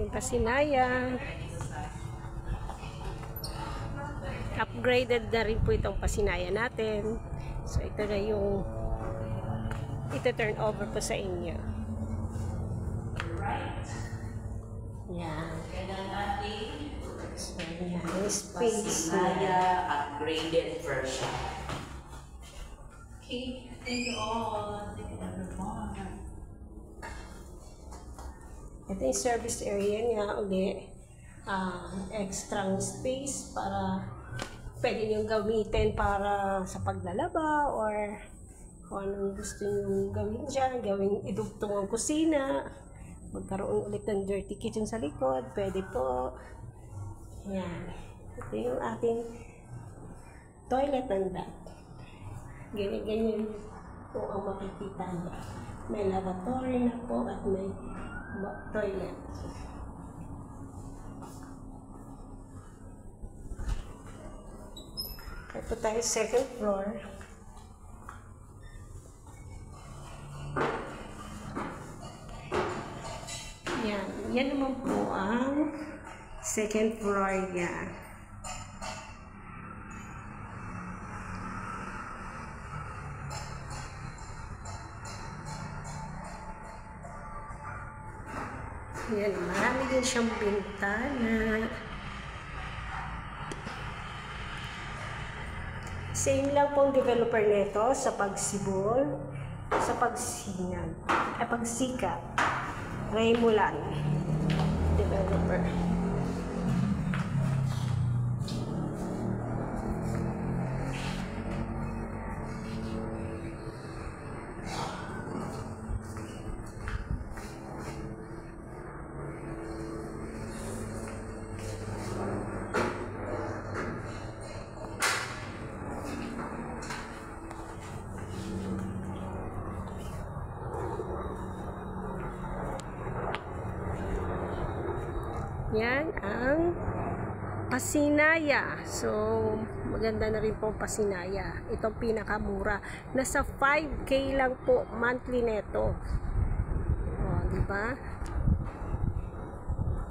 ating pasinaya. Upgraded na rin po itong pasinaya natin. So, ito na yung ito-turn over po sa inyo. Yan. So, yan. Yung space pasinaya upgraded version. Okay. Thank you all. Thank you everyone. Ito yung service area niya. Uli, extra space para pwede nyo gamitin para sa paglalaba or kung anong gusto nyo gawin dyan, gawing idugtong ang kusina, magkaroon ulit ng dirty kitchen sa likod, pwede po. Yan. Ito yung ating toilet and bath. Ganyan-ganyan po ang makikita nyo. May lavatory na po at may toilet. Ito tayo second floor. Yan. Yan naman po ang second floor niya. Yan. Marami din siyang bintana. Same lang pong developer nito sa pagsibol, sa pagsinag, ay pagsikat. Raymulan developer. Yan ang pasinaya. So, maganda na rin po pasinaya. Itong pinakamura. Nasa 5K lang po monthly neto. O, diba?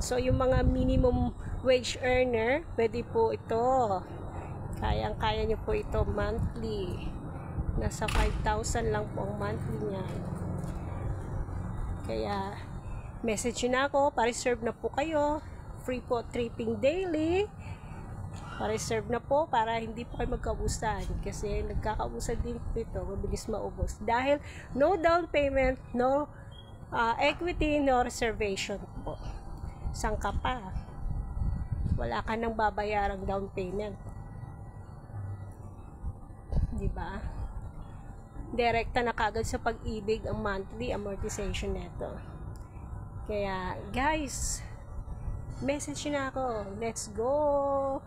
So, yung mga minimum wage earner, pwede po ito. Kayang-kaya nyo po ito monthly. Nasa 5,000 lang po ang monthly niya. Kaya, message nyo na ako, pa-reserve na po kayo. Free po tripping daily. Pa-reserve na po para hindi po kayo magkaubusan. Kasi nagkakaubusan din po ito, mabilis maubos. Dahil no down payment, no equity, no reservation po. Saan ka pa? Wala ka nang babayarang down payment. Diba? Direkta na kagad sa Pag-ibig ang monthly amortization neto. Kaya, guys, message na ako. Let's go!